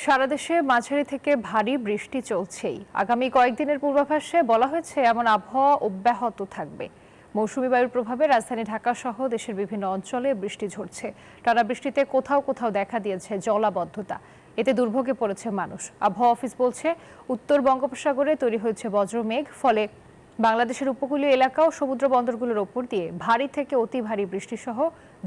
সারা দেশে মাঝারি থেকে ভারী বৃষ্টি চলছেই। আগামী কয়েকদিনের পূর্বাভাসে বলা হয়েছে এমন আবহাওয়া অব্যাহত থাকবে। মৌসুমী বায়ুর প্রভাবে রাজধানী ঢাকা সহ দেশের বিভিন্ন অঞ্চলে বৃষ্টি ঝরছে। টানা বৃষ্টিতে কোথাও কোথাও দেখা দিয়েছে জলাবদ্ধতা। এতে দুর্ভোগে পড়েছে মানুষ। আবহাওয়া অফিস বলছে, উত্তর বঙ্গোপসাগরে তৈরি হয়েছে বজ্রমেঘ, ফলে বাংলাদেশের উপকূলীয় এলাকা ও সমুদ্র বন্দরগুলোর ওপর দিয়ে ভারী থেকে অতি ভারী বৃষ্টিসহ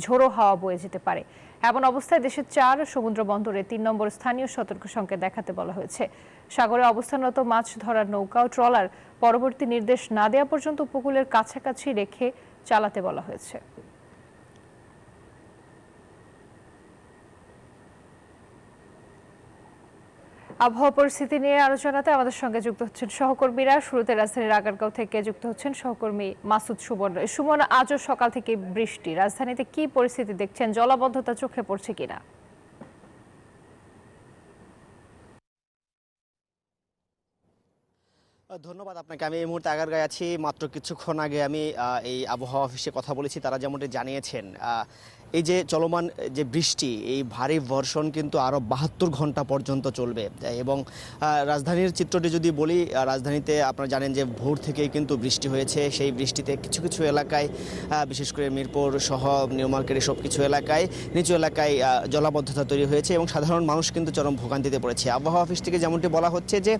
ঝোড়ো হাওয়া বয়ে যেতে পারে। এমন অবস্থায় দেশের 4 সমুদ্র বন্দরে 3 নম্বর স্থানীয় সতর্ক সংকেত দেখাতে বলা হয়েছে। সাগরে অবস্থানরত মাছ ধরার নৌকা ও ট্রলার পরবর্তী নির্দেশ না দেওয়া পর্যন্ত উপকূলের কাছাকাছি রেখে চালাতে বলা হয়েছে। আবহাওয়া পরিস্থিতি নিয়ে আলোচনাতে আমাদের সঙ্গে যুক্ত হচ্ছেন সহকর্মীরা। শুরুতে রাজধানীর আগারগাঁও থেকে যুক্ত হচ্ছেন সহকর্মী মাসুদ সুমন। সুমন, আজও সকাল থেকে বৃষ্টি, রাজধানীতে কি পরিস্থিতি দেখছেন? জলাবদ্ধতা চোখে পড়ছে কিনা? ধন্যবাদ আপনাকে। আমি এই মুহূর্তে আগারগাঁয়ে আছি। মাত্র কিছুক্ষণ আগে আমি এই আবহাওয়া অফিসে কথা বলেছি, তারা যেমনটি জানিয়েছেন এই যে চলমান যে বৃষ্টি, এই ভারী বর্ষণ কিন্তু আরও 72 ঘন্টা পর্যন্ত চলবে। এবং রাজধানীর চিত্রটি যদি বলি, রাজধানীতে আপনারা জানেন যে ভোর থেকেই কিন্তু বৃষ্টি হয়েছে। সেই বৃষ্টিতে কিছু কিছু এলাকায়, বিশেষ করে মিরপুর সহ নিউ মার্কেটের সব কিছু এলাকায়, নিচু এলাকায় জলাবদ্ধতা তৈরি হয়েছে এবং সাধারণ মানুষ কিন্তু চরম ভোগান্তিতে পড়েছে। আবহাওয়া অফিস থেকে যেমনটি বলা হচ্ছে যে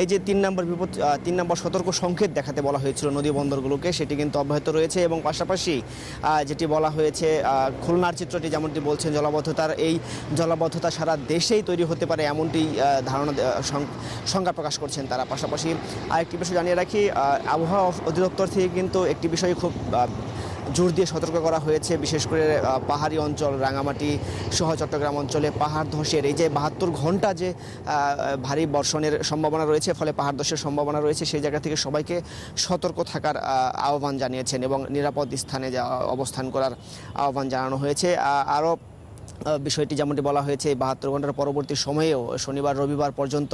এই যে 3 নম্বর সতর্ক সংকেত দেখাতে বলা হয়েছিল নদী বন্দরগুলোকে, সেটি কিন্তু অব্যাহত রয়েছে। এবং পাশাপাশি যেটি বলা হয়েছে, খুলনার চিত্রটি যেমনটি বলছেন, এই জলাবদ্ধতা সারা দেশেই তৈরি হতে পারে এমনটি ধারণা সংজ্ঞা প্রকাশ করছেন তারা। পাশাপাশি আরেকটি বিষয় জানিয়ে রাখি, আবহাওয়া অধিদপ্তর থেকে কিন্তু একটি বিষয় খুব জোর দিয়ে সতর্ক করা হয়েছে, বিশেষ করে পাহাড়ি অঞ্চল, রাঙামাটি সহ চট্টগ্রাম অঞ্চলে পাহাড় ধসের এই যে 72 ঘন্টা যে ভারী বর্ষণের সম্ভাবনা রয়েছে, ফলে পাহাড় ধসের সম্ভাবনা রয়েছে, সেই জায়গা থেকে সবাইকে সতর্ক থাকার আহ্বান জানিয়েছেন এবং নিরাপদ স্থানে অবস্থান করার আহ্বান জানানো হয়েছে। আরও বিষয়টি যেমনটি বলা হয়েছে, 72 ঘন্টার পরবর্তী সময়েও শনিবার রবিবার পর্যন্ত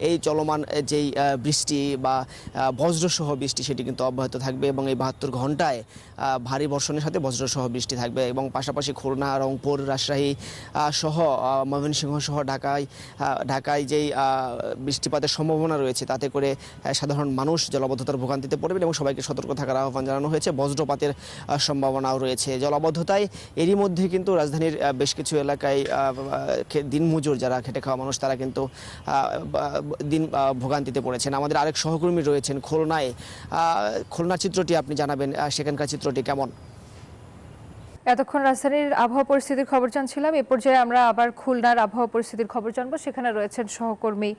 এই চলমান যেই বৃষ্টি বা বজ্রসহ বৃষ্টি, সেটি কিন্তু অব্যাহত থাকবে এবং এই 72 ঘন্টায় ভারী বর্ষণের সাথে বজ্রসহ বৃষ্টি থাকবে। এবং পাশাপাশি খুলনা, রংপুর, রাজশাহী সহ ময়মনসিংহ সহ ঢাকায় যেই বৃষ্টিপাতের সম্ভাবনা রয়েছে, তাতে করে সাধারণ মানুষ জলাবদ্ধতার ভোগান্তিতে পড়বেন এবং সবাইকে সতর্ক থাকার আহ্বান জানানো হয়েছে। বজ্রপাতের সম্ভাবনাও রয়েছে। জলাবদ্ধতায় এরই মধ্যে কিন্তু রাজধানীর বেশ কিছু এলাকায় দিনমজুর যারা খেটে খাওয়া মানুষ, তারা কিন্তু ভোগান্তিতে পড়েছেন। আমাদের আরেক সহকর্মী রয়েছেন খুলনায়। খুলনার চিত্রটি আপনি জানাবেন, সেখানকার চিত্রটি কেমন? এতক্ষণ রাজধানীর আবহাওয়া পরিস্থিতির খবর জানছিলাম। এ পর্যায়ে আমরা আবার খুলনার আবহাওয়া পরিস্থিতির খবর জানবো। সেখানে রয়েছেন সহকর্মী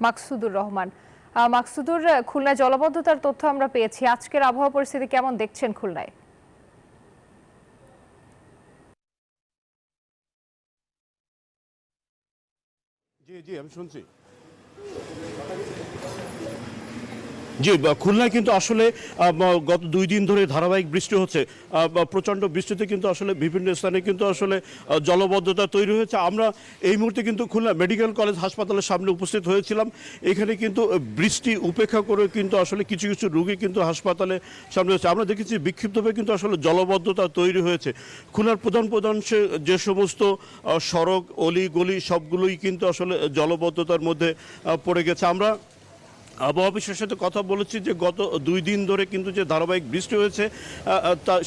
মাকসুদুর রহমান। মাকসুদুর, খুলনায় জলাবদ্ধতার তথ্য আমরা পেয়েছি, আজকের আবহাওয়া পরিস্থিতি কেমন দেখছেন খুলনায়? জি আমি শুনছি। জি, খুলনায় কিন্তু আসলে গত 2 দিন ধরে ধারাবাহিক বৃষ্টি হচ্ছে। প্রচণ্ড বৃষ্টিতে কিন্তু আসলে বিভিন্ন স্থানে কিন্তু আসলে জলবদ্ধতা তৈরি হয়েছে। আমরা এই মুহূর্তে কিন্তু খুলনা মেডিকেল কলেজ হাসপাতালের সামনে উপস্থিত হয়েছিলাম। এখানে কিন্তু বৃষ্টি উপেক্ষা করে কিন্তু আসলে কিছু কিছু রোগী কিন্তু হাসপাতালে সামনে হচ্ছে। আমরা দেখেছি বিক্ষিপ্তভাবে কিন্তু আসলে জলবদ্ধতা তৈরি হয়েছে। খুলনার প্রধান যে সমস্ত সড়ক, অলি গলি সবগুলোই কিন্তু আসলে জলবদ্ধতার মধ্যে পড়ে গেছে। আমরা আবহাওয়া অফিসের সাথে কথা বলেছি যে গত 2 দিন ধরে কিন্তু যে ধারাবাহিক বৃষ্টি হয়েছে,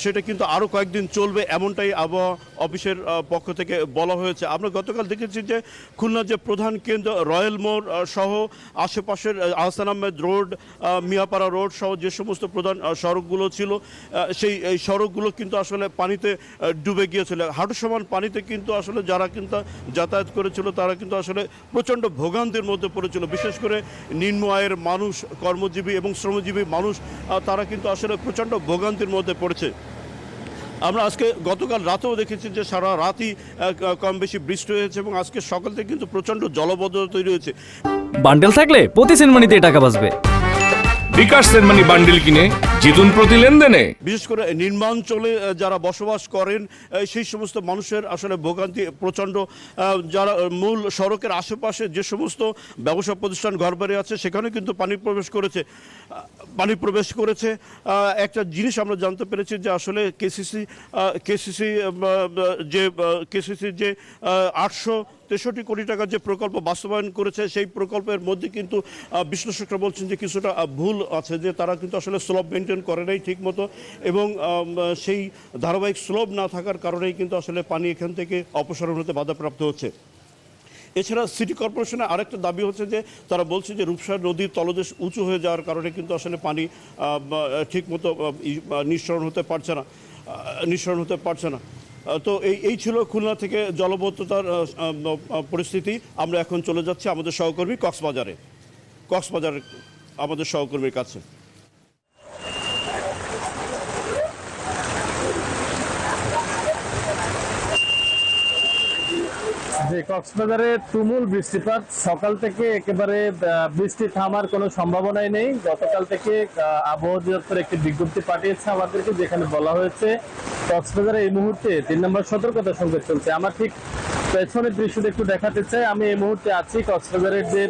সেটা কিন্তু আরও কয়েকদিন চলবে, এমনটাই আবহাওয়া অফিসের পক্ষ থেকে বলা হয়েছে। আমরা গতকাল দেখেছি যে খুলনার যে প্রধান কেন্দ্র রয়্যাল মোড় সহ আশেপাশের আহসান আহমেদ রোড, মিয়াপাড়া রোড সহ যে সমস্ত প্রধান সড়কগুলো ছিল, সেই সড়কগুলো কিন্তু আসলে পানিতে ডুবে গিয়েছিল। হাঁটু সমান পানিতে কিন্তু আসলে যারা কিন্তু যাতায়াত করেছিল, তারা কিন্তু আসলে প্রচণ্ড ভোগান্তির মধ্যে পড়েছিল। বিশেষ করে নিম্ন আয়ের মানুষ, কর্মজীবী এবং শ্রমজীবী মানুষ, তারা কিন্তু আসলে প্রচণ্ড ভোগান্তির মধ্যে পড়েছে। আমরা গতকাল রাতেও দেখেছি যে সারা রাতই কম বেশি বৃষ্টি হয়েছে এবং আজকে সকাল থেকে কিন্তু প্রচণ্ড জলবদ্ধতা তৈরি হয়েছে। বান্ডেল থাকলে প্রতি সেনমানিতে টাকা বাঁচবে। বিকাশ সেনমানি বান্ডেল কিনে জিতুন প্রতি লেনদেনে। বিশেষ করে নিম্নাঞ্চলে যারা বসবাস করেন, সেই সমস্ত মানুষের আসলে ভোগান্তি প্রচণ্ড। যারা মূল সড়কের আশেপাশে যে সমস্ত ব্যবসা প্রতিষ্ঠান, ঘরবাড়ি আছে, সেখানে কিন্তু পানি প্রবেশ করেছে। একটা জিনিস আমরা জানতে পেরেছি যে আসলে কেসিসি যে 800 63 কোটি টাকার যে প্রকল্প বাস্তবায়ন করেছে সেই প্রকল্পের মধ্যে কিন্তু বিশ্লেষকরা বলছেন যে কিছুটা ভুল আছে, যে তারা কিন্তু আসলে স্লোপ মেনটেন করে নাই ঠিক মতো, এবং সেই ধারাবাহিক স্লোপ না থাকার কারণেই কিন্তু আসলে পানি এখান থেকে অপসারণ হতে বাধাপ্রাপ্ত হচ্ছে। এছাড়া সিটি কর্পোরেশনের আরেকটা দাবি হচ্ছে যে তারা বলছে যে রূপসা নদীর তলদেশ উঁচু হয়ে যাওয়ার কারণে কিন্তু আসলে পানি ঠিকমতো নিঃসরণ হতে পারছে না। তো এই ছিল খুলনা থেকে জলবদ্ধতার পরিস্থিতি। আমরা এখন চলে যাচ্ছি আমাদের সহকর্মী কক্সবাজার আমাদের সহকর্মীর কাছে। যে কক্সবাজারে তুমুল বৃষ্টিপাত, সকাল থেকে একেবারে বৃষ্টি থামার কোনো সম্ভাবনাই নেই। গতকাল থেকে আবহাওয়া অধিদপ্তর একটি বিজ্ঞপ্তি পাঠিয়েছে আমাদেরকে, যেখানে বলা হয়েছে কক্সবাজারে এই মুহূর্তে 3 নম্বর সতর্কতা সংকেত চলছে। আমার ঠিক পেছনের দৃশ্যটা একটু দেখাতে চাই। আমি এই মুহূর্তে আছি কক্সবাজারের যে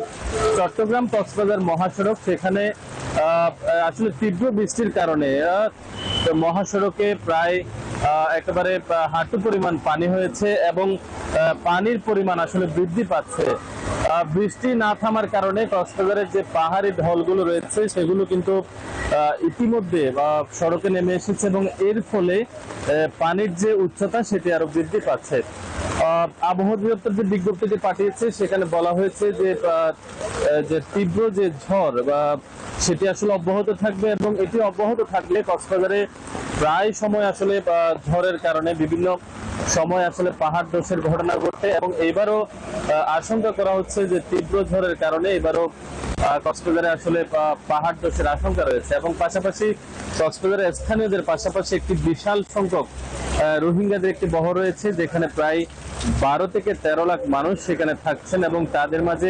চট্টগ্রাম কক্সবাজার মহাসড়ক, সেখানে আসলে তীব্র বৃষ্টির কারণে মহাসড়কে প্রায় একেবারে হাঁটু পরিমাণ পানি হয়েছে এবং পানির পরিমাণ আসলে বৃদ্ধি পাচ্ছে। বৃষ্টি না থামার কারণে কক্সবাজারের যে পাহাড়ি ঢলগুলো রয়েছে সেগুলো কিন্তু ইতিমধ্যে সড়কে নেমে এসেছে এবং এর ফলে পানির যে উচ্চতা সেটি আরো বৃদ্ধি পাচ্ছে। আবহাওয়া অধিদপ্তর যে বিজ্ঞপ্তিটি পাঠিয়েছে সেখানে বলা হয়েছে যে তীব্র যে ঝড় সেটি আসলে অব্যাহত থাকবে এবং এটি অব্যাহত থাকলে কক্সবাজারে প্রায় সময় আসলে ঝড়ের কারণে বিভিন্ন সময় আসলে পাহাড় ধসের ঘটনা ঘটে এবং এবারও আশঙ্কা করা হচ্ছে যে তীব্র ঝড়ের কারণে এবারও কক্সবাজারে আসলে পাহাড় ধসের আশঙ্কা রয়েছে এবং পাশাপাশি কক্সবাজারের স্থানীয়দের পাশাপাশি একটি বিশাল সংখ্যক রোহিঙ্গাদের একটি বহর রয়েছে, যেখানে প্রায় 12 থেকে 13 লাখ মানুষ সেখানে থাকছেন এবং তাদের মাঝে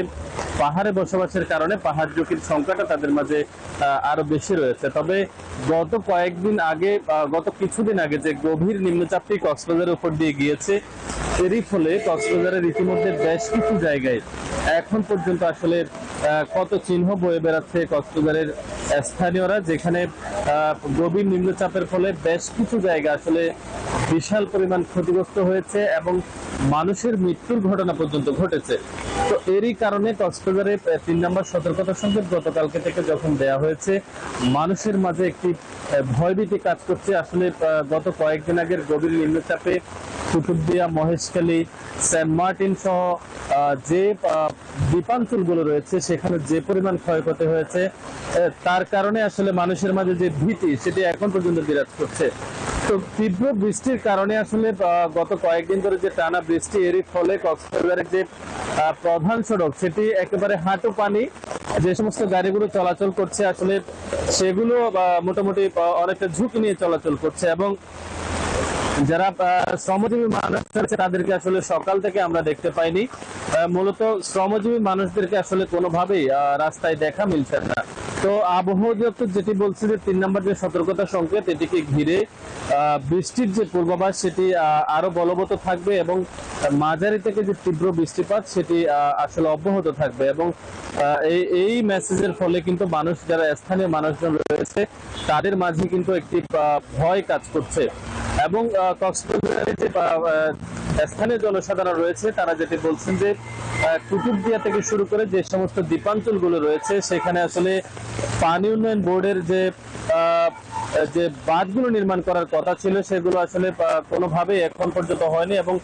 পাহাড়ে বসবাসের কারণে পাহাড় ঝুঁকির সংখ্যাটা তাদের মাঝে আরো বেশি রয়েছে। তবে গত কিছুদিন আগে যে গভীর নিম্নচাপটি কক্সবাজারের উপর দিয়ে গিয়েছে, এরই ফলে কক্সবাজারের ইতিমধ্যে বেশ কিছু জায়গায় এখন পর্যন্ত আসলে কত চিহ্ন বয়ে বেড়াচ্ছে কক্সবাজারের স্থানীয়রা, যেখানে গভীর নিম্নচাপের ফলে বেশ কিছু জায়গা আসলে বিশাল পরিমাণ ক্ষতিগ্রস্ত হয়েছে এবং মানুষের মৃত্যুর ঘটনা পর্যন্ত ঘটেছে। তো এরই কারণে কক্সবাজারে 3 নম্বর সতর্কতা সংকেত গতকালকে থেকে যখন দেয়া হয়েছে, মানুষের মাঝে একটি ভয়ভীতি কাজ করছে। আসলে গত কয়েকদিন আগের গভীর নিম্নচাপে কুতুবদিয়া, মহেশখালী, সেন্ট মার্টিন সহ যে দ্বীপাঞ্চলগুলো রয়েছে সেখানে যে পরিমাণ ক্ষয়ক্ষতি হয়েছে, তার কারণে আসলে মানুষের মাঝে যে ভীতি সেটি এখন পর্যন্ত বিরাজ করছে। তো তীব্র বৃষ্টির কারণে আসলে গত কয়েকদিন ধরে যে টানা বৃষ্টি, এরই ফলে কক্সবাজারের যে প্রধান সড়ক সেটি একেবারে হাঁটু পানি। যে সমস্ত গাড়িগুলো চলাচল করছে আসলে সেগুলো মোটামুটি অনেকটা ঝুঁকি নিয়ে চলাচল করছে এবং যারা শ্রমজীবী মানুষ আছে তাদেরকে আসলে সকাল থেকে আমরা দেখতে পাইনি। মূলত শ্রমজীবী মানুষদেরকে আসলে কোনোভাবেই রাস্তায় দেখা মিলছে না। তো আবহাওয়া অধিদপ্তর যেটি বলছে যে 3 নম্বর যে সতর্কতা সংকেত, এটিকে ঘিরে বৃষ্টির যে পূর্বাভাস সেটি আরো বলবৎ থাকবে এবং মাঝারি থেকে যে তীব্র বৃষ্টিপাত সেটি আসলে অব্যাহত থাকবে এবং এই মেসেজের ফলে কিন্তু যারা স্থানীয় মানুষজন রয়েছে তাদের মাঝে কিন্তু একটি ভয় কাজ করছে এবং কক্সবাজারের যে স্থানীয় জনসাধারণ রয়েছে তারা যেটি বলছেন যে কুতুবদিয়া থেকে শুরু করে যে সমস্ত দ্বীপাঞ্চলগুলো রয়েছে সেখানে আসলে পানি উন্নয়ন বোর্ডের যে বাঁধগুলো নির্মাণ করার কথা ছিল সেগুলো আসলে কোনোভাবেই এখন পর্যন্ত হয়নি এবং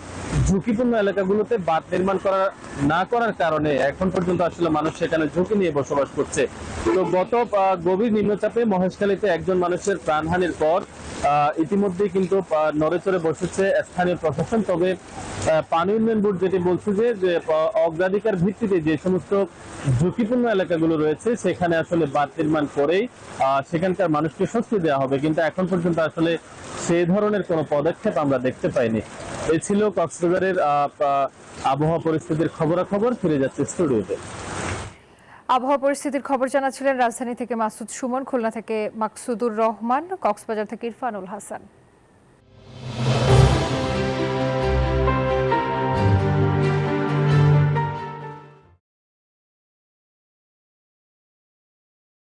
ঝুঁকিপূর্ণ এলাকাগুলোতে বাঁধ নির্মাণ না করার কারণে এখন পর্যন্ত আসলে মানুষ সেখানে ঝুঁকি নিয়ে বসবাস করছে। তো গত গভীর নিম্নচাপে মহেশখালীতে একজন মানুষের প্রাণহানির পর ইতিমধ্যেই কিন্তু নড়েচড়ে বসেছে স্থানীয় প্রশাসন। তবে পানি উন্নয়ন বোর্ড যেটি বলছে যে অগ্রাধিকার ভিত্তিতে যে সমস্ত ঝুঁকিপূর্ণ এলাকাগুলো রয়েছে সেখানে আসলে বাঁধ নির্মাণ করেই সেখানকার মানুষকে স্বস্তি দেওয়া হবে, কিন্তু এখন পর্যন্ত আসলে সেই ধরনের কোনো পদক্ষেপ আমরা দেখতে পাইনি। এই ছিল কক্সবাজারের আবহাওয়া পরিস্থিতির খবরাখবর। ফিরে যাচ্ছে স্টুডিওতে। আবহাওয়া পরিস্থিতির খবর জানাচ্ছিলেন রাজধানী থেকে মাসুদ সুমন, খুলনা থেকে মাকসুদুর রহমান, কক্সবাজার থেকে ইরফানুল হাসান।